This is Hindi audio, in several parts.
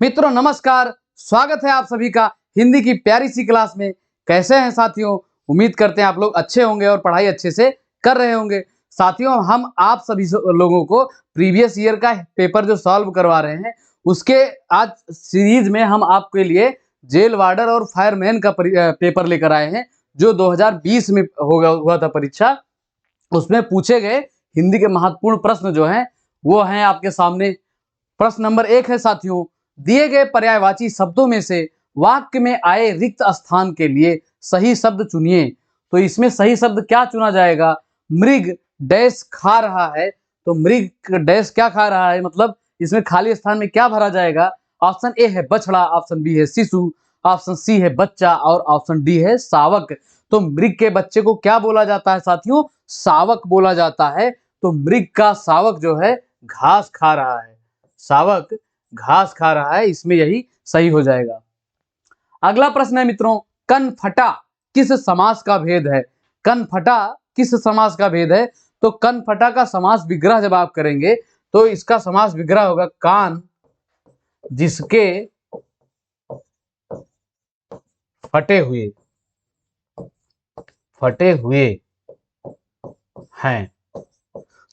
मित्रों नमस्कार, स्वागत है आप सभी का हिंदी की प्यारी सी क्लास में। कैसे हैं साथियों? उम्मीद करते हैं आप लोग अच्छे होंगे और पढ़ाई अच्छे से कर रहे होंगे। साथियों हम आप सभी लोगों को प्रीवियस ईयर का पेपर जो सॉल्व करवा रहे हैं उसके आज सीरीज में हम आपके लिए जेल वार्डर और फायरमैन का पेपर लेकर आए हैं जो 2020 में हुआ था परीक्षा। उसमें पूछे गए हिंदी के महत्वपूर्ण प्रश्न जो हैं वो हैं आपके सामने। प्रश्न नंबर 1 है साथियों, दिए गए पर्यायवाची शब्दों में से वाक्य में आए रिक्त स्थान के लिए सही शब्द चुनिए। तो इसमें सही शब्द क्या चुना जाएगा? मृग डैश खा रहा है, तो मृग डैश क्या खा रहा है, मतलब इसमें खाली स्थान में क्या भरा जाएगा? ऑप्शन ए है बछड़ा, ऑप्शन बी है शिशु, ऑप्शन सी है बच्चा और ऑप्शन डी है शावक। तो मृग के बच्चे को क्या बोला जाता है साथियों? शावक बोला जाता है। तो मृग का शावक जो है घास खा रहा है, शावक घास खा रहा है, इसमें यही सही हो जाएगा। अगला प्रश्न है मित्रों, कनफटा किस समास का भेद है? कनफटा किस समास का भेद है? तो कनफटा का समास विग्रह जब आप करेंगे तो इसका समास विग्रह होगा कान जिसके फटे हुए हैं।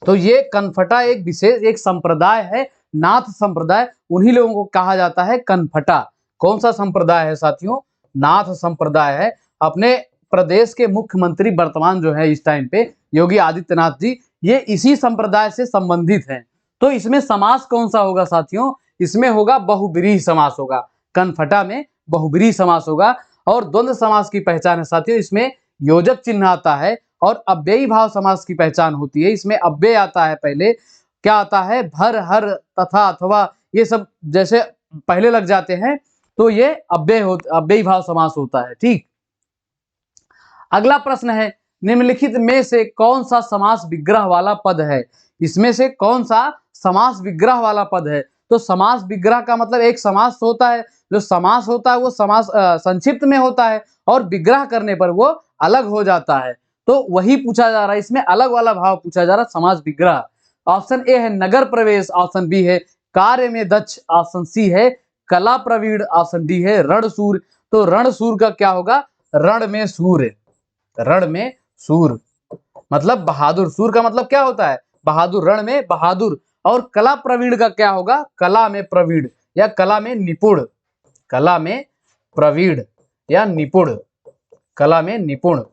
तो ये कनफटा एक विशेष एक संप्रदाय है, नाथ संप्रदाय, उन्हीं लोगों को कहा जाता है कनफटा। कौन सा संप्रदाय है साथियों? नाथ संप्रदाय है। अपने प्रदेश के मुख्यमंत्री वर्तमान जो है इस टाइम पे योगी आदित्यनाथ जी, ये इसी संप्रदाय से संबंधित हैं। तो इसमें समास कौन सा होगा साथियों? इसमें होगा बहुब्रीहि समास होगा। कनफटा में बहुब्रीहि समास होगा। और द्वंद्व समास की पहचान है साथियों, इसमें योजक चिन्ह आता है और अव्ययी भाव समास की पहचान होती है। इसमें अव्यय आता है, पहले क्या आता है? भर, हर, तथा, अथवा, ये सब जैसे पहले लग जाते हैं तो ये अव्ययी भाव समास होता है। ठीक। अगला प्रश्न है, निम्नलिखित में से कौन सा समास विग्रह वाला पद है? इसमें से कौन सा समास विग्रह वाला पद है? तो समास विग्रह का मतलब एक समास होता है, जो समास होता है वो समास संक्षिप्त में होता है और विग्रह करने पर वो अलग हो जाता है। तो वही पूछा जा रहा है, इसमें अलग वाला भाव पूछा जा रहा है, समास विग्रह। ऑप्शन ए है नगर प्रवेश, ऑप्शन बी है कार्य में दक्ष, ऑप्शन सी है कला प्रवीण, ऑप्शन डी है रणशूर। तो रणशूर का क्या होगा? रण में सूर, रण में सूर मतलब बहादुर। सूर का मतलब क्या होता है? बहादुर, रण में बहादुर। और कला प्रवीण का क्या होगा? कला में प्रवीण या कला में निपुण, कला में प्रवीण या निपुण, कला में निपुण।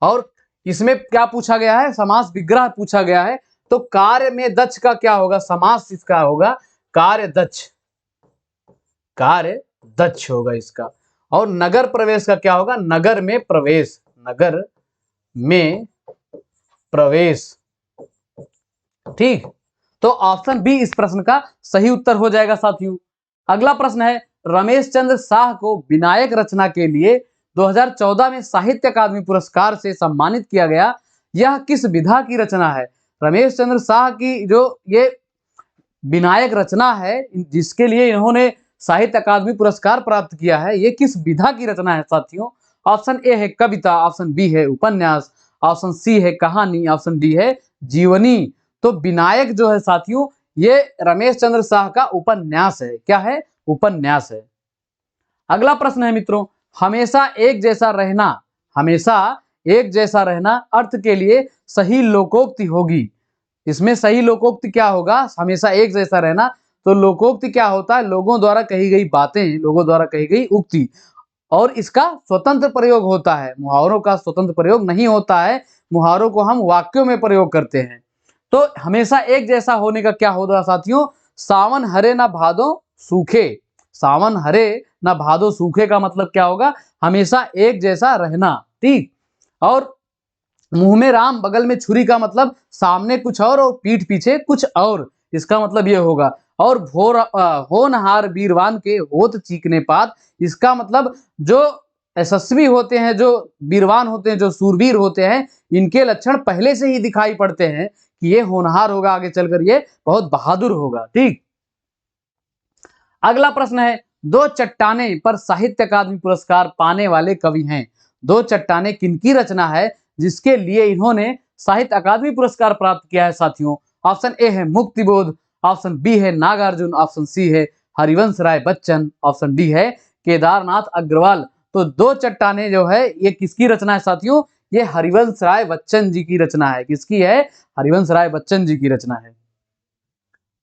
और इसमें क्या पूछा गया है? समास विग्रह पूछा गया है। तो कार्य में दक्ष का क्या होगा? समास इसका होगा कार्य दक्ष, कार्य दक्ष होगा इसका। और नगर प्रवेश का क्या होगा? नगर में प्रवेश, नगर में प्रवेश। ठीक। तो ऑप्शन बी इस प्रश्न का सही उत्तर हो जाएगा साथियों। अगला प्रश्न है, रमेश चंद्र शाह को विनायक रचना के लिए 2014 में साहित्य अकादमी पुरस्कार से सम्मानित किया गया, यह किस विधा की रचना है? रमेश चंद्र शाह की जो ये विनायक रचना है जिसके लिए इन्होंने साहित्य अकादमी पुरस्कार प्राप्त किया है, ये किस विधा की रचना है साथियों? ऑप्शन ए है कविता, ऑप्शन बी है उपन्यास, ऑप्शन सी है कहानी, ऑप्शन डी है जीवनी। तो विनायक जो है साथियों ये रमेश चंद्र शाह का उपन्यास है। क्या है? उपन्यास है। अगला प्रश्न है मित्रों, हमेशा एक जैसा रहना, हमेशा एक जैसा रहना अर्थ के लिए सही लोकोक्ति होगी। इसमें सही लोकोक्ति क्या होगा? हमेशा एक जैसा रहना। तो लोकोक्ति क्या होता है? लोगों द्वारा कही गई बातें, लोगों द्वारा कही गई उक्ति, और इसका स्वतंत्र प्रयोग होता है। मुहावरों का स्वतंत्र प्रयोग नहीं होता है, मुहावरों को हम वाक्यों में प्रयोग करते हैं। तो हमेशा एक जैसा होने का क्या होगा साथियों? सावन हरे ना भादो सूखे, सावन हरे ना भादो सूखे का मतलब क्या होगा? हमेशा एक जैसा रहना। ठीक। और मुंह में राम बगल में छुरी का मतलब सामने कुछ और पीठ पीछे कुछ और, इसका मतलब ये होगा। और होनहार वीरवान के होत चीकने पात, इसका मतलब जो यशस्वी होते हैं, जो वीरवान होते हैं, जो सूरवीर होते हैं, इनके लक्षण पहले से ही दिखाई पड़ते हैं कि ये होनहार होगा, आगे चलकर ये बहुत बहादुर होगा। ठीक। अगला प्रश्न है, दो चट्टाने पर साहित्य अकादमी पुरस्कार पाने वाले कवि हैं। दो चट्टाने किनकी रचना है जिसके लिए इन्होंने साहित्य अकादमी पुरस्कार प्राप्त किया है साथियों? ऑप्शन ए है मुक्तिबोध, ऑप्शन बी है नागार्जुन, ऑप्शन सी है हरिवंश राय बच्चन, ऑप्शन डी है केदारनाथ अग्रवाल। तो दो चट्टानें जो है ये किसकी रचना है साथियों? ये हरिवंश राय बच्चन जी की रचना है। किसकी है? हरिवंश राय बच्चन जी की रचना है।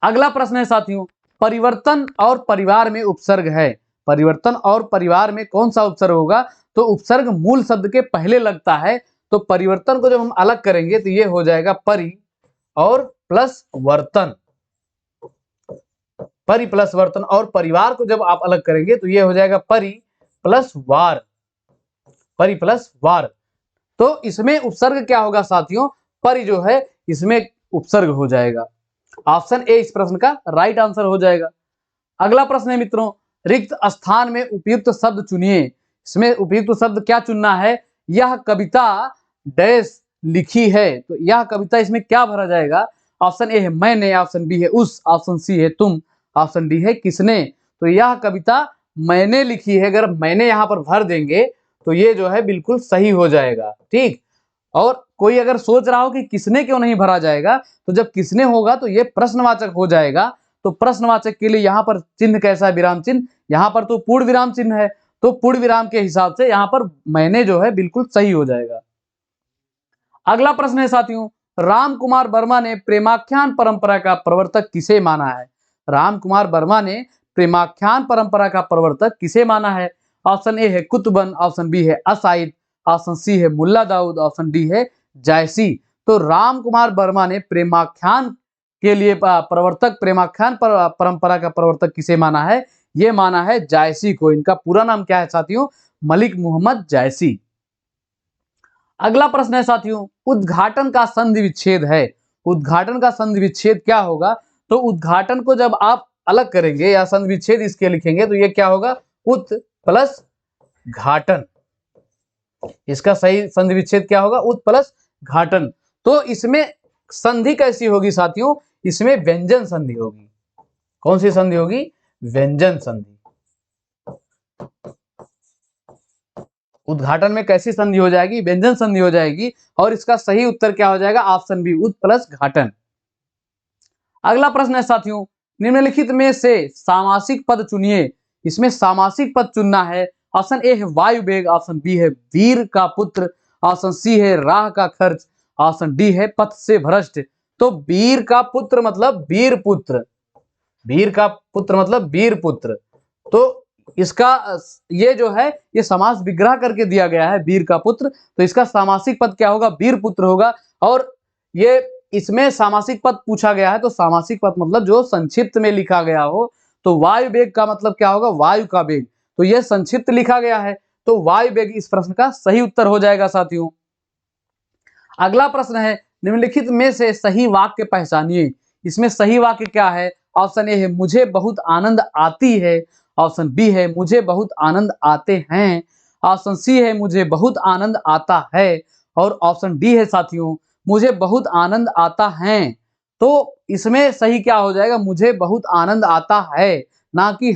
अगला प्रश्न है साथियों, परिवर्तन और परिवार में उपसर्ग है। परिवर्तन और परिवार में कौन सा उपसर्ग होगा? तो उपसर्ग मूल शब्द के पहले लगता है। तो परिवर्तन को जब हम अलग करेंगे तो ये हो जाएगा परि और प्लस वर्तन। परि प्लस वर्तन। और परिवार को जब आप अलग करेंगे तो ये हो जाएगा परि प्लस वार। परि प्लस वार। तो इसमें उपसर्ग क्या होगा साथियों? परि जो है इसमें उपसर्ग हो जाएगा। ऑप्शन ए इस प्रश्न का राइट आंसर हो जाएगा। अगला प्रश्न है मित्रों, रिक्त स्थान में उपयुक्त शब्द चुनिए। इसमें उपयुक्त शब्द क्या चुनना है? यह कविता डैश लिखी है। तो यह कविता इसमें क्या भरा जाएगा? ऑप्शन ए है मैंने, ऑप्शन बी है उस, ऑप्शन सी है तुम, ऑप्शन डी है किसने। तो यह कविता मैंने लिखी है, अगर मैंने यहां पर भर देंगे तो ये जो है बिल्कुल सही हो जाएगा। ठीक। और कोई अगर सोच रहा हो कि किसने क्यों नहीं भरा जाएगा, तो जब किसने होगा तो ये प्रश्नवाचक हो जाएगा। तो प्रश्नवाचक के लिए यहाँ पर चिन्ह कैसा है? विराम चिन्ह। यहाँ पर तो पूर्ण विराम चिन्ह है, तो पूर्ण विराम के हिसाब से यहाँ पर मैंने जो है बिल्कुल सही हो जाएगा। अगला प्रश्न है साथियों, राम कुमार वर्मा ने प्रेमाख्यान परंपरा का प्रवर्तक किसे माना है? राम कुमार वर्मा ने प्रेमाख्यान परंपरा का प्रवर्तक किसे माना है? ऑप्शन ए है कुतुबन, ऑप्शन बी है असाइद, ऑप्शन सी है मुल्ला दाऊद, ऑप्शन डी है जायसी। तो राम कुमार वर्मा ने प्रेमाख्यान के लिए प्रवर्तक, प्रेमाख्यान परंपरा का प्रवर्तक किसे माना है? ये माना है जायसी को। इनका पूरा नाम क्या है साथियों? मलिक मोहम्मद जायसी। अगला प्रश्न है साथियों, उद्घाटन का संधि विच्छेद है। उद्घाटन का संधि विच्छेद क्या होगा? तो उद्घाटन को जब आप अलग करेंगे या संधि विच्छेद इसके लिखेंगे तो ये क्या होगा? उत प्लस घाटन। इसका सही संधि विच्छेद क्या होगा? उत प्लस घाटन। तो इसमें संधि कैसी होगी साथियों? इसमें व्यंजन संधि होगी। कौन सी संधि होगी? व्यंजन संधि। उद्घाटन में कैसी संधि हो जाएगी? व्यंजन संधि हो जाएगी। और इसका सही उत्तर क्या हो जाएगा? ऑप्शन बी उत प्लस घाटन। अगला प्रश्न है साथियों, निम्नलिखित में से सामासिक पद चुनिए। इसमें सामासिक पद चुनना है। ऑप्शन ए है वायु वेग, ऑप्शन बी है वीर का पुत्र, ऑप्शन सी है राह का खर्च, ऑप्शन डी है पथ से भ्रष्ट। तो वीर का पुत्र मतलब वीर पुत्र। वीर का पुत्र मतलब वीर पुत्र। तो इसका ये जो है ये समास विग्रह करके दिया गया है, वीर का पुत्र। तो इसका सामासिक पद क्या होगा? वीर पुत्र होगा। और ये इसमें सामासिक पद पूछा गया है, तो सामासिक पद मतलब जो संक्षिप्त में लिखा गया हो। तो वायु वेग का मतलब क्या होगा? वायु का वेग। तो ये संक्षिप्त लिखा गया है, तो वायु वेग इस प्रश्न का सही उत्तर हो जाएगा साथियों। अगला प्रश्न है, निम्नलिखित में से सही वाक्य पहचानिए। इसमें सही वाक्य क्या है? ऑप्शन ए है मुझे बहुत आनंद आती है, ऑप्शन बी है मुझे बहुत आनंद आते हैं, ऑप्शन सी है मुझे बहुत आनंद आता है, और ऑप्शन डी है साथियों मुझे बहुत आनंद आता है। तो इसमें सही क्या हो जाएगा? मुझे बहुत आनंद आता है, ना कि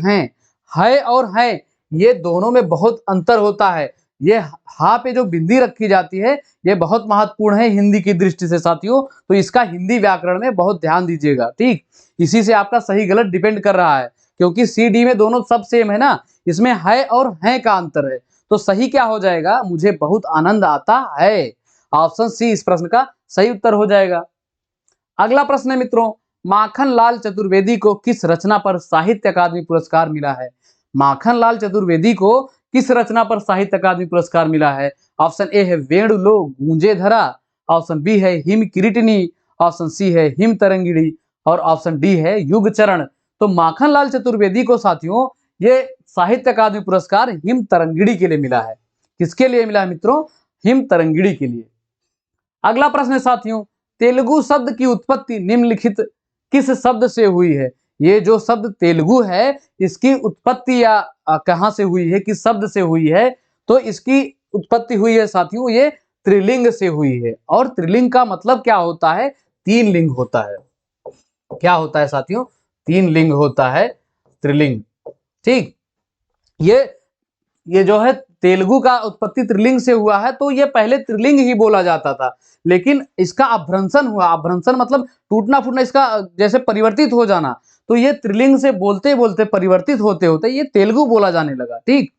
है और है ये दोनों में बहुत अंतर होता है। ये हा पे जो बिंदी रखी जाती है ये बहुत महत्वपूर्ण है हिंदी की दृष्टि से साथियों। तो इसका हिंदी व्याकरण में बहुत ध्यान दीजिएगा। ठीक, इसी से आपका सही गलत डिपेंड कर रहा है, क्योंकि सी डी में दोनों सब सेम है ना, इसमें है और हैं का अंतर है। तो सही क्या हो जाएगा? मुझे बहुत आनंद आता है। ऑप्शन सी इस प्रश्न का सही उत्तर हो जाएगा। अगला प्रश्न है मित्रों, माखन लाल चतुर्वेदी को किस रचना पर साहित्य अकादमी पुरस्कार मिला है? माखन लाल चतुर्वेदी को किस रचना पर साहित्य अकादमी पुरस्कार मिला है? ऑप्शन ए है वेणु लो गूंजे धरा, ऑप्शन बी है हिम किरीटनी, ऑप्शन सी है हिम तरंगिणी, और ऑप्शन डी है युग चरण। तो माखन लाल चतुर्वेदी को साथियों ये साहित्य अकादमी पुरस्कार हिम तरंगिणी के लिए मिला है। किसके लिए मिला है मित्रों? हिम तरंगिणी के लिए। अगला प्रश्न है साथियों, तेलुगु शब्द की उत्पत्ति निम्नलिखित किस शब्द से हुई है? ये जो शब्द तेलुगु है इसकी उत्पत्ति या कहां से हुई है, किस शब्द से हुई है? तो इसकी उत्पत्ति हुई है साथियों ये त्रिलिंग से हुई है। और त्रिलिंग का मतलब क्या होता है? तीन लिंग होता है। क्या होता है साथियों? तीन लिंग होता है त्रिलिंग। ठीक, ये जो है तेलुगु का उत्पत्ति त्रिलिंग से हुआ है, तो ये पहले त्रिलिंग ही बोला जाता था, लेकिन इसका अभ्रंशन हुआ। अभ्रंशन मतलब टूटना फूटना, इसका जैसे परिवर्तित हो जाना, तो ये त्रिलिंग से बोलते बोलते परिवर्तित होते होते ये तेलुगु बोला जाने लगा। ठीक,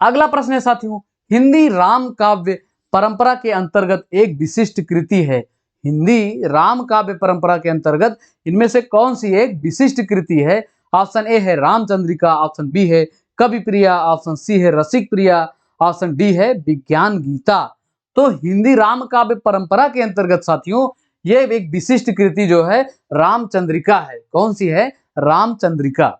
अगला प्रश्न है साथियों, हिंदी राम काव्य परंपरा के अंतर्गत एक विशिष्ट कृति है। हिंदी राम काव्य परंपरा के अंतर्गत इनमें से कौन सी एक विशिष्ट कृति है? ऑप्शन ए है रामचंद्रिका, ऑप्शन बी है कवि प्रिया, ऑप्शन सी है रसिक प्रिया, ऑप्शन डी है विज्ञान गीता। तो हिंदी राम काव्य परंपरा के अंतर्गत साथियों ये एक विशिष्ट कृति जो है रामचंद्रिका है। कौन सी है? रामचंद्रिका।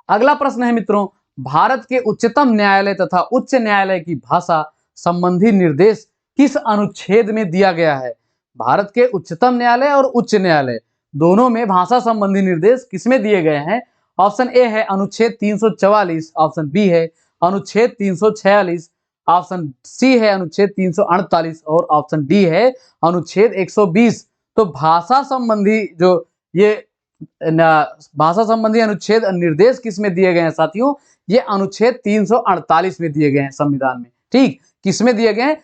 अगला प्रश्न है मित्रों, भारत के उच्चतम न्यायालय तथा उच्च न्यायालय की भाषा संबंधी निर्देश किस अनुच्छेद में दिया गया है? भारत के उच्चतम न्यायालय और उच्च न्यायालय दोनों में भाषा संबंधी निर्देश किसमें दिए गए हैं? ऑप्शन ए है अनुच्छेद 344, ऑप्शन बी है अनुच्छेद 346, ऑप्शन सी है अनुच्छेद 348 और ऑप्शन डी है अनुच्छेद 120। तो भाषा संबंधी जो ये भाषा संबंधी अनुच्छेद निर्देश किस में दिए गए हैं साथियों? ये अनुच्छेद 348 में दिए गए हैं संविधान में। ठीक, किसमें दिए गए हैं?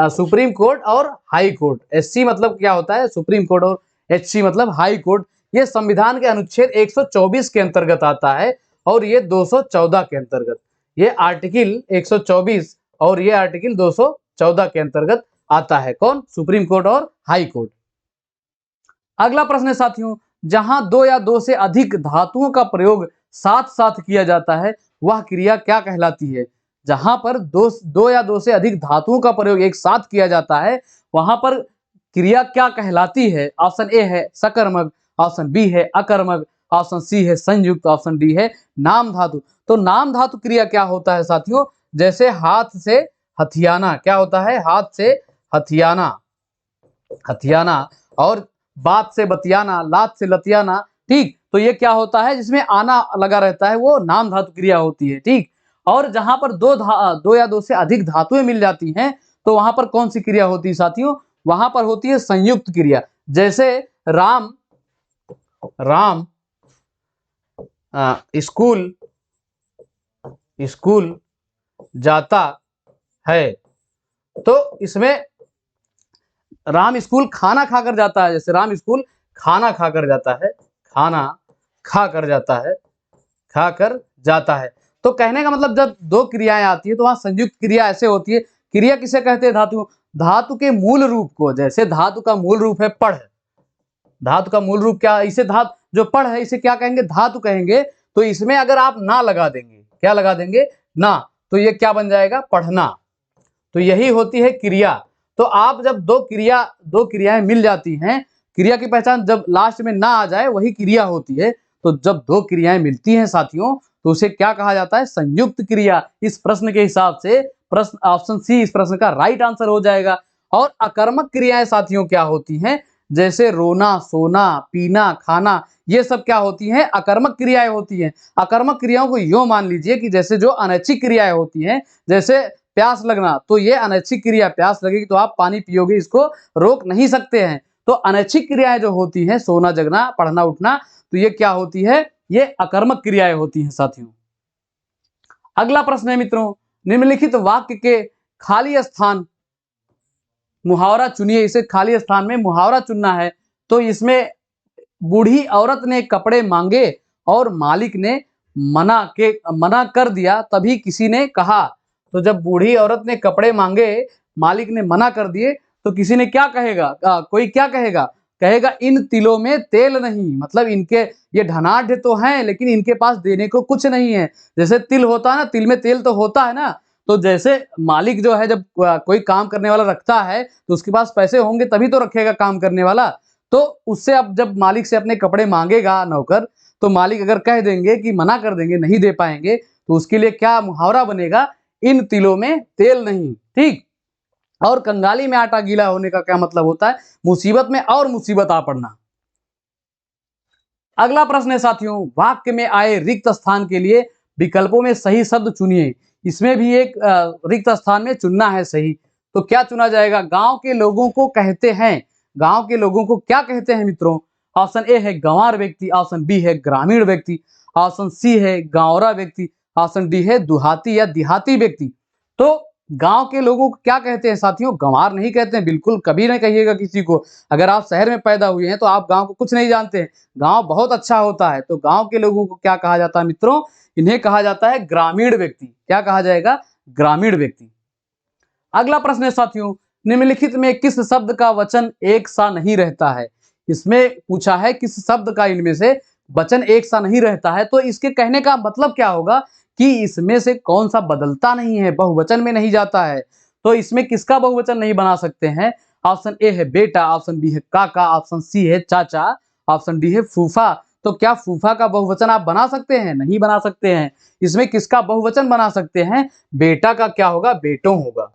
सुप्रीम कोर्ट और हाई कोर्ट। एससी मतलब क्या होता है? सुप्रीम कोर्ट, और एचसी मतलब हाई कोर्ट। ये संविधान के अनुच्छेद 124 के अंतर्गत आता है और ये 214 के अंतर्गत। ये आर्टिकल 124 और ये आर्टिकल 214 के अंतर्गत आता है। कौन? सुप्रीम कोर्ट और हाई कोर्ट। अगला प्रश्न है साथियों, जहां दो या दो से अधिक धातुओं का प्रयोग साथ साथ किया जाता है वह क्रिया क्या कहलाती है? जहां पर दो या दो से अधिक धातुओं का प्रयोग एक साथ किया जाता है वहां पर क्रिया क्या कहलाती है? ऑप्शन ए है सकर्मक, ऑप्शन बी है अकर्मक, ऑप्शन सी है संयुक्त, ऑप्शन डी है नाम धातु। तो नाम धातु क्रिया क्या होता है साथियों? जैसे हाथ से हथियाना, क्या होता है? हाथ से हथियाना, हथियाना, और बात से बतियाना, लात से लतियाना। ठीक, तो ये क्या होता है? जिसमें आना लगा रहता है वो नाम धातु क्रिया होती है। ठीक, और जहां पर दो या दो से अधिक धातुएं मिल जाती हैं तो वहां पर कौन सी क्रिया होती है साथियों? वहां पर होती है संयुक्त क्रिया। जैसे राम स्कूल स्कूल जाता है, तो इसमें राम स्कूल खाना खाकर जाता है। जैसे राम स्कूल खाना खाकर जाता है, खाना खाकर जाता है, खाकर जाता है। तो कहने का मतलब जब दो क्रियाएं आती है तो वहां संयुक्त क्रिया ऐसे होती है। क्रिया किसे कहते हैं? धातु, धातु के मूल रूप को। जैसे धातु का मूल रूप है पढ़, धातु का मूल रूप क्या? इसे धातु जो पढ़ है इसे क्या कहेंगे? धातु कहेंगे। तो इसमें अगर आप ना लगा देंगे, क्या लगा देंगे? ना, तो ये क्या बन जाएगा? पढ़ना। तो यही होती है क्रिया। तो आप जब दो क्रियाएं मिल जाती हैं, क्रिया की पहचान जब लास्ट में ना आ जाए वही क्रिया होती है। तो जब दो क्रियाएं मिलती हैं साथियों तो उसे क्या कहा जाता है? संयुक्त क्रिया। इस प्रश्न के हिसाब से प्रश्न ऑप्शन सी इस प्रश्न का राइट आंसर हो जाएगा। और अकर्मक क्रियाएं साथियों क्या होती हैं? जैसे रोना, सोना, पीना, खाना, ये सब क्या होती हैं? अकर्मक क्रियाएं होती हैं। अकर्मक क्रियाओं को यूं मान लीजिए कि जैसे जो अनैच्छिक क्रियाएं होती हैं, जैसे प्यास लगना, तो ये अनैच्छिक क्रिया, प्यास लगेगी तो आप पानी पियोगे, इसको रोक नहीं सकते हैं। तो अनैच्छिक क्रियाएं जो होती हैं, सोना, जगना, पढ़ना, उठना, तो ये क्या होती है? ये अकर्मक क्रियाएं होती हैं साथियों। अगला प्रश्न है मित्रों, निम्नलिखित वाक्य के खाली स्थान मुहावरा चुनिए। इसे खाली स्थान में मुहावरा चुनना है। तो इसमें बूढ़ी औरत ने कपड़े मांगे और मालिक ने मना कर दिया, तभी किसी ने कहा। तो जब बूढ़ी औरत ने कपड़े मांगे, मालिक ने मना कर दिए, तो किसी ने क्या कहेगा? कोई क्या कहेगा? कहेगा इन तिलों में तेल नहीं। मतलब इनके ये धनाढ़ तो हैं लेकिन इनके पास देने को कुछ नहीं है। जैसे तिल होता है ना, तिल में तेल तो होता है ना। तो जैसे मालिक जो है जब कोई काम करने वाला रखता है तो उसके पास पैसे होंगे तभी तो रखेगा काम करने वाला। तो उससे अब जब मालिक से अपने कपड़े मांगेगा नौकर, तो मालिक अगर कह देंगे कि मना कर देंगे, नहीं दे पाएंगे, तो उसके लिए क्या मुहावरा बनेगा? इन तिलों में तेल नहीं। ठीक, और कंगाली में आटा गीला होने का क्या मतलब होता है? मुसीबत में और मुसीबत आ पड़ना। अगला प्रश्न है साथियों, वाक्य में आए रिक्त स्थान के लिए विकल्पों में सही शब्द चुनिए। इसमें भी एक रिक्त स्थान में चुनना है सही। तो क्या चुना जाएगा? गांव के लोगों को कहते हैं। गांव के लोगों को क्या कहते हैं मित्रों? ऑप्शन ए है गंवार व्यक्ति, ऑप्शन बी है ग्रामीण व्यक्ति, ऑप्शन सी है गांवरा व्यक्ति, ऑप्शन डी है दुहाती या देहाती व्यक्ति। तो गांव के लोगों को क्या कहते हैं साथियों? गंवार नहीं कहते हैं, बिल्कुल कभी नहीं कहिएगा किसी को। अगर आप शहर में पैदा हुए हैं तो आप गांव को कुछ नहीं जानते हैं। गांव बहुत अच्छा होता है। तो गांव के लोगों को क्या कहा जाता है मित्रों? इन्हें कहा जाता है ग्रामीण व्यक्ति। क्या कहा जाएगा? ग्रामीण व्यक्ति। अगला प्रश्न है साथियों, निम्नलिखित में किस शब्द का वचन एक सा नहीं रहता है? इसमें पूछा है किस शब्द का इनमें से वचन एक सा नहीं रहता है। तो इसके कहने का मतलब क्या होगा कि इसमें से कौन सा बदलता नहीं है, बहुवचन में नहीं जाता है। तो इसमें किसका बहुवचन नहीं बना सकते हैं? ऑप्शन ए है बेटा, ऑप्शन बी है काका, ऑप्शन सी है चाचा, ऑप्शन डी है फूफा। तो क्या फूफा का बहुवचन आप बना सकते हैं? नहीं बना सकते हैं। इसमें किसका बहुवचन बना सकते हैं? बेटा का क्या होगा? बेटों होगा।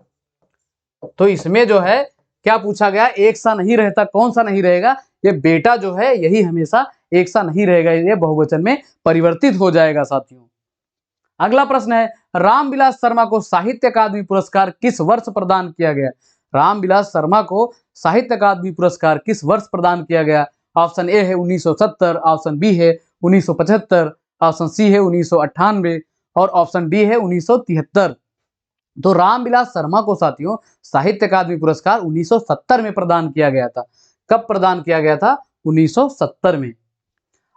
तो इसमें जो है क्या पूछा गया? एक सा नहीं रहता, कौन सा नहीं रहेगा? ये बेटा जो है यही हमेशा एक सा नहीं रहेगा, ये बहुवचन में परिवर्तित हो जाएगा साथियों। अगला प्रश्न है, रामविलास शर्मा को साहित्य अकादमी पुरस्कार किस वर्ष प्रदान किया गया? रामविलास शर्मा को साहित्य अकादमी पुरस्कार किस वर्ष प्रदान किया गया? ऑप्शन ए है 1970, ऑप्शन बी है 1975, ऑप्शन सी है 1998 और ऑप्शन डी है 1973। तो रामविलास शर्मा को साथियों साहित्य अकादमी पुरस्कार 1970 में प्रदान किया गया था। कब प्रदान किया गया था? 1970 में।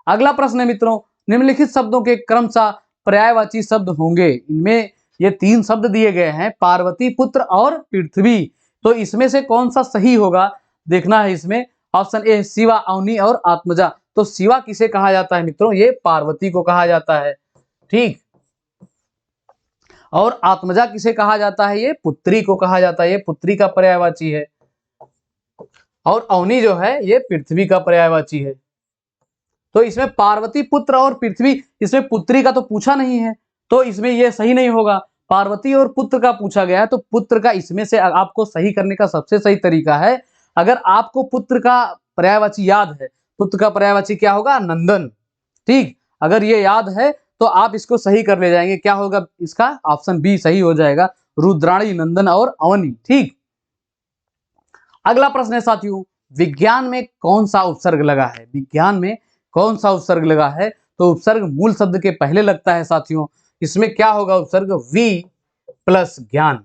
अगला प्रश्न है मित्रों, निम्नलिखित शब्दों के क्रमशः पर्यायवाची शब्द होंगे। इनमें ये 3 शब्द दिए गए हैं, पार्वती, पुत्र और पृथ्वी। तो इसमें से कौन सा सही होगा देखना है इसमें। ऑप्शन ए शिवा, अवनी और आत्मजा। तो शिवा किसे कहा जाता है मित्रों? ये पार्वती को कहा जाता है, ठीक। और आत्मजा किसे कहा जाता है? ये पुत्री को कहा जाता है, ये पुत्री का पर्यायवाची है। और अवनी जो है ये पृथ्वी का पर्यायवाची है। तो इसमें पार्वती, पुत्र और पृथ्वी, इसमें पुत्री का तो पूछा नहीं है, तो इसमें ये सही नहीं होगा। पार्वती और पुत्र का पूछा गया है, तो पुत्र का इसमें से आपको सही करने का सबसे सही तरीका है, अगर आपको पुत्र का पर्यायवाची याद है, पुत्र का पर्यायवाची क्या होगा? नंदन, ठीक। अगर ये याद है तो आप इसको सही कर ले जाएंगे। क्या होगा इसका? ऑप्शन बी सही हो जाएगा, रुद्राणी, नंदन और अवनी, ठीक। अगला प्रश्न है साथियों, विज्ञान में कौन सा उपसर्ग लगा है? विज्ञान में कौन सा उपसर्ग लगा है? तो उपसर्ग मूल शब्द के पहले लगता है साथियों। इसमें क्या होगा उपसर्ग? वी प्लस ज्ञान।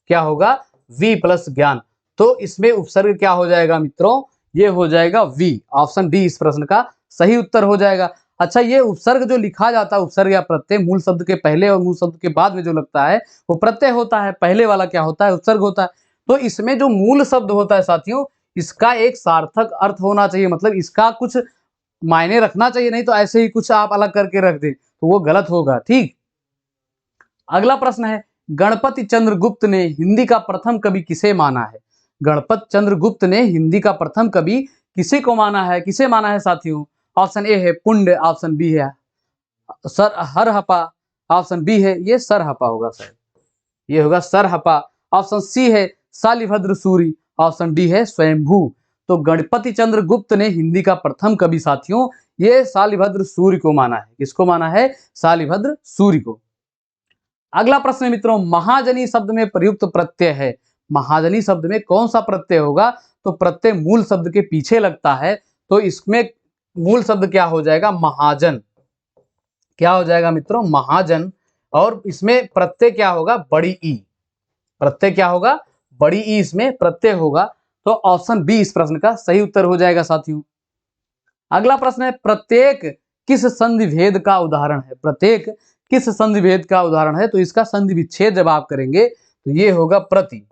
क्या होगा? वी प्लस ज्ञान। तो इसमें उपसर्ग क्या हो जाएगा मित्रों? ये हो जाएगा वी। ऑप्शन डी इस प्रश्न का सही उत्तर हो जाएगा। अच्छा, ये उपसर्ग जो लिखा जाता है, उपसर्ग या प्रत्यय मूल शब्द के पहले और मूल शब्द के बाद में जो लगता है वो प्रत्यय होता है, पहले वाला क्या होता है? उपसर्ग होता है। तो इसमें जो मूल शब्द होता है साथियों, इसका एक सार्थक अर्थ होना चाहिए, मतलब इसका कुछ मायने रखना चाहिए, नहीं तो ऐसे ही कुछ आप अलग करके रख दें तो वो गलत होगा, ठीक। अगला प्रश्न है, गणपति चंद्रगुप्त ने हिंदी का प्रथम कवि किसे माना है? गणपत चंद्रगुप्त ने हिंदी का प्रथम कवि किसे को माना है? किसे माना है साथियों? ऑप्शन ए है पुंड, ऑप्शन बी है सर हरहपा, ऑप्शन बी है ये सरहपा होगा सर, ये होगा सरहपा। ऑप्शन सी है शालिभद्र सूरी, ऑप्शन डी है स्वयंभू। तो गणपति चंद्रगुप्त ने हिंदी का प्रथम कवि साथियों ये शालिभद्र सूर्य को माना है। किसको माना है? शालिभद्र सूर्य को। अगला प्रश्न है मित्रों, महाजनी शब्द में प्रयुक्त प्रत्यय है। महाजनी शब्द में कौन सा प्रत्यय होगा? तो प्रत्यय मूल शब्द के पीछे लगता है, तो इसमें मूल शब्द क्या हो जाएगा? महाजन। क्या हो जाएगा मित्रों? महाजन। और इसमें प्रत्यय क्या होगा? बड़ी ई। प्रत्यय क्या होगा? बड़ी ई इसमें प्रत्यय होगा। तो ऑप्शन बी इस प्रश्न का सही उत्तर हो जाएगा साथियों। अगला प्रश्न है, प्रत्येक किस संधि भेद का उदाहरण है? प्रत्येक किस संधि भेद का उदाहरण है? तो इसका संधि विच्छेद जब आप करेंगे तो ये होगा प्रति।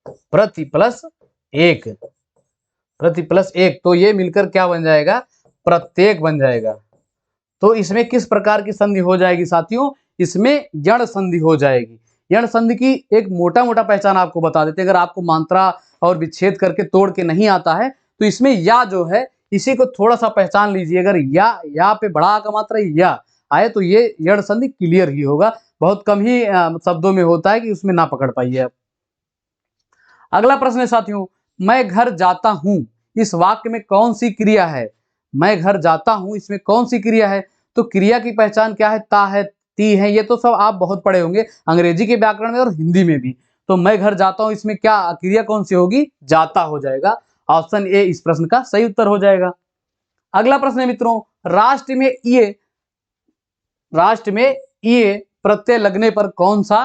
प्रति प्लस एक, प्रति प्लस एक, तो ये मिलकर क्या बन जाएगा? प्रत्येक बन जाएगा। तो इसमें किस प्रकार की संधि हो जाएगी साथियों? इसमें यण संधि हो जाएगी। यण संधि की एक मोटा मोटा पहचान आपको बता देते हैं, अगर आपको मात्रा और विच्छेद करके तोड़ के नहीं आता है तो इसमें या जो है इसी को थोड़ा सा पहचान लीजिए। अगर या पे बड़ा का मात्रा या आए तो ये यण संधि क्लियर ही होगा। बहुत कम ही शब्दों में होता है कि उसमें ना पकड़ पाइए आप। अगला प्रश्न है साथियों, मैं घर जाता हूं, इस वाक्य में कौन सी क्रिया है? मैं घर जाता हूं, इसमें कौन सी क्रिया है? तो क्रिया की पहचान क्या है? ता है, ती है, ये तो सब आप बहुत पढ़े होंगे अंग्रेजी के व्याकरण में और हिंदी में भी। तो मैं घर जाता हूं, इसमें क्या क्रिया कौन सी होगी? जाता हो जाएगा। ऑप्शन ए इस प्रश्न का सही उत्तर हो जाएगा। अगला प्रश्न है मित्रों, राष्ट्र में ये प्रत्यय लगने पर कौन सा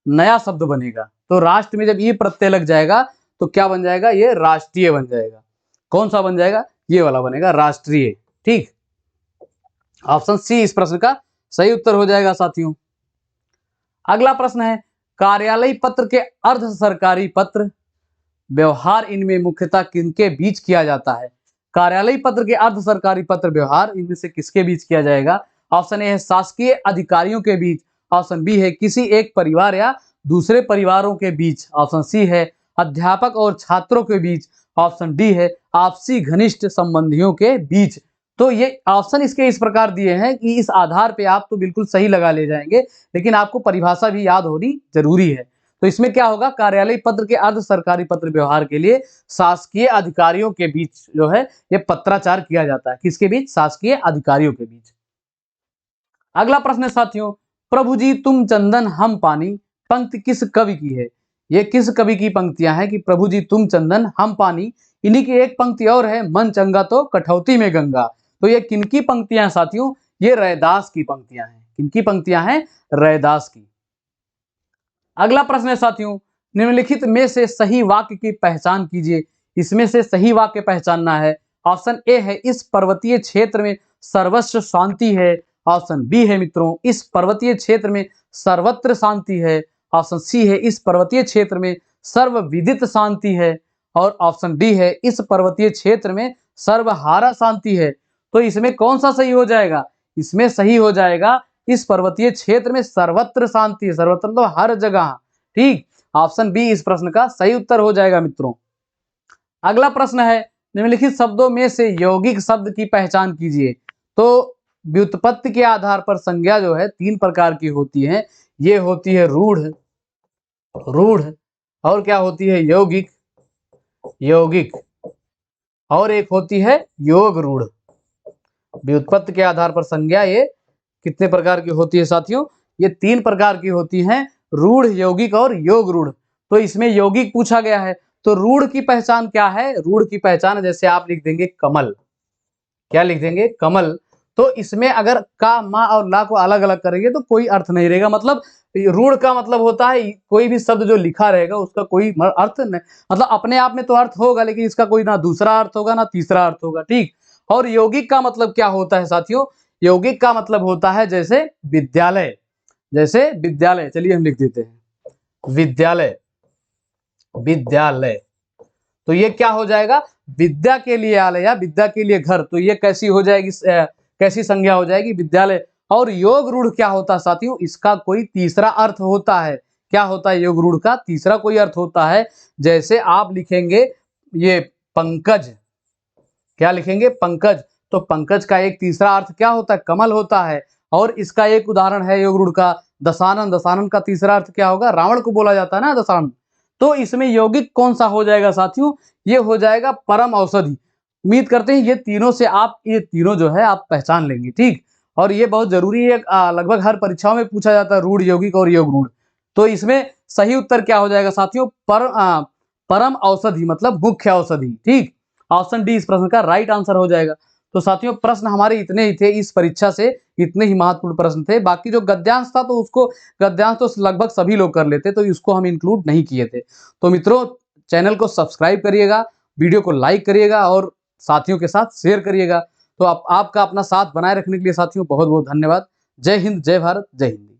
नया शब्द बनेगा? तो राष्ट्र में जब ये प्रत्यय लग जाएगा तो क्या बन जाएगा? ये राष्ट्रीय बन जाएगा। कौन सा बन जाएगा? ये वाला बनेगा, राष्ट्रीय। ठीक, ऑप्शन सी इस प्रश्न का सही उत्तर हो जाएगा साथियों। अगला प्रश्न है, कार्यालयी पत्र के अर्ध सरकारी पत्र व्यवहार इनमें मुख्यतः किनके बीच किया जाता है? कार्यालयी पत्र के अर्ध सरकारी पत्र व्यवहार इनमें से किसके बीच किया जाएगा? ऑप्शन ए है शासकीय अधिकारियों के बीच, ऑप्शन बी है किसी एक परिवार या दूसरे परिवारों के बीच, ऑप्शन सी है अध्यापक और छात्रों के बीच, ऑप्शन डी है आपसी घनिष्ठ संबंधियों के बीच। तो ये ऑप्शन इसके इस प्रकार दिए हैं कि इस आधार पे आप तो बिल्कुल सही लगा ले जाएंगे, लेकिन आपको परिभाषा भी याद होनी जरूरी है। तो इसमें क्या होगा? कार्यालय पत्र के अर्ध सरकारी पत्र व्यवहार के लिए शासकीय अधिकारियों के बीच जो है ये पत्राचार किया जाता है। किसके बीच? शासकीय अधिकारियों के बीच। अगला प्रश्न है साथियों, प्रभु जी तुम चंदन हम पानी पंक्ति किस कवि की है? ये किस कवि की पंक्तियां हैं कि प्रभु जी तुम चंदन हम पानी? इन्हीं की एक पंक्ति और है, मन चंगा तो कठौती में गंगा। तो ये किनकी पंक्तियां हैं साथियों? ये रैदास की पंक्तियां हैं। किनकी पंक्तियां हैं? रैदास की। अगला प्रश्न है साथियों, निम्नलिखित में से सही वाक्य की पहचान कीजिए। इसमें से सही वाक्य पहचानना है। ऑप्शन ए है इस पर्वतीय क्षेत्र में सर्वस्व शांति है, ऑप्शन बी है मित्रों इस पर्वतीय क्षेत्र में सर्वत्र शांति है, ऑप्शन सी है इस पर्वतीय क्षेत्र में सर्वविदित शांति है, और ऑप्शन डी है इस पर्वतीय क्षेत्र में सर्वहारा शांति है। तो इसमें कौन सा सही हो जाएगा? इसमें सही हो जाएगा इस पर्वतीय क्षेत्र में सर्वत्र शांति है। सर्वत्र तो हर जगह। ठीक, ऑप्शन बी इस प्रश्न का सही उत्तर हो जाएगा मित्रों। अगला प्रश्न है, निम्नलिखित शब्दों में से यौगिक शब्द की पहचान कीजिए। तो व्युत्पत्ति के आधार पर संज्ञा जो है तीन प्रकार की होती है। ये होती है रूढ़, रूढ़, और क्या होती है? यौगिक, यौगिक, और एक होती है योग रूढ़। व्युत्पत्ति के आधार पर संज्ञा ये कितने प्रकार की होती है साथियों? ये तीन प्रकार की होती हैं, रूढ़, यौगिक और योग रूढ़। तो इसमें यौगिक पूछा गया है, तो रूढ़ की पहचान क्या है? रूढ़ की पहचान जैसे आप लिख देंगे कमल। क्या लिख देंगे? कमल। तो इसमें अगर का, मा और ला को अलग अलग करेंगे तो कोई अर्थ नहीं रहेगा। मतलब रूढ़ का मतलब होता है कोई भी शब्द जो लिखा रहेगा उसका कोई अर्थ नहीं, मतलब अपने आप में तो अर्थ होगा लेकिन इसका कोई ना दूसरा अर्थ होगा ना तीसरा अर्थ होगा। ठीक, और यौगिक का मतलब क्या होता है साथियों? यौगिक का मतलब होता है जैसे विद्यालय, जैसे विद्यालय। चलिए हम लिख देते हैं विद्यालय, विद्यालय। तो ये क्या हो जाएगा? विद्या के लिए आलय या विद्या के लिए घर। तो ये कैसी हो जाएगी? कैसी संज्ञा हो जाएगी? विद्यालय। और योग रूढ़ क्या होता है साथियों? इसका कोई तीसरा अर्थ होता है। क्या होता है? योग रूढ़ का तीसरा कोई अर्थ होता है। जैसे आप लिखेंगे ये पंकज, क्या लिखेंगे? पंकज। तो पंकज का एक तीसरा अर्थ क्या होता है? कमल होता है। और इसका एक उदाहरण है योग रूढ़ का दशानन। दशानन का तीसरा अर्थ क्या होगा? रावण को बोला जाता है ना दशानन। तो इसमें यौगिक कौन सा हो जाएगा साथियों? ये हो जाएगा परम औषधि। उम्मीद करते हैं ये तीनों से आप ये तीनों जो है आप पहचान लेंगे। ठीक, और ये बहुत जरूरी है, लगभग हर परीक्षाओं में पूछा जाता है रूढ़, यौगिक और योग रूढ़। तो इसमें सही उत्तर क्या हो जाएगा साथियों? परम औषधि मतलब मुख्य औषधि। ठीक, ऑप्शन डी इस प्रश्न का राइट आंसर हो जाएगा। तो साथियों प्रश्न हमारे इतने ही थे इस परीक्षा से, इतने ही महत्वपूर्ण प्रश्न थे। बाकी जो गद्यांश था तो उसको गद्यांश तो लगभग सभी लोग कर लेते, तो इसको हम इंक्लूड नहीं किए थे। तो मित्रों चैनल को सब्सक्राइब करिएगा, वीडियो को लाइक करिएगा और साथियों के साथ शेयर करिएगा। तो आपका अपना साथ बनाए रखने के लिए साथियों बहुत बहुत धन्यवाद। जय हिंद, जय भारत, जय हिंद।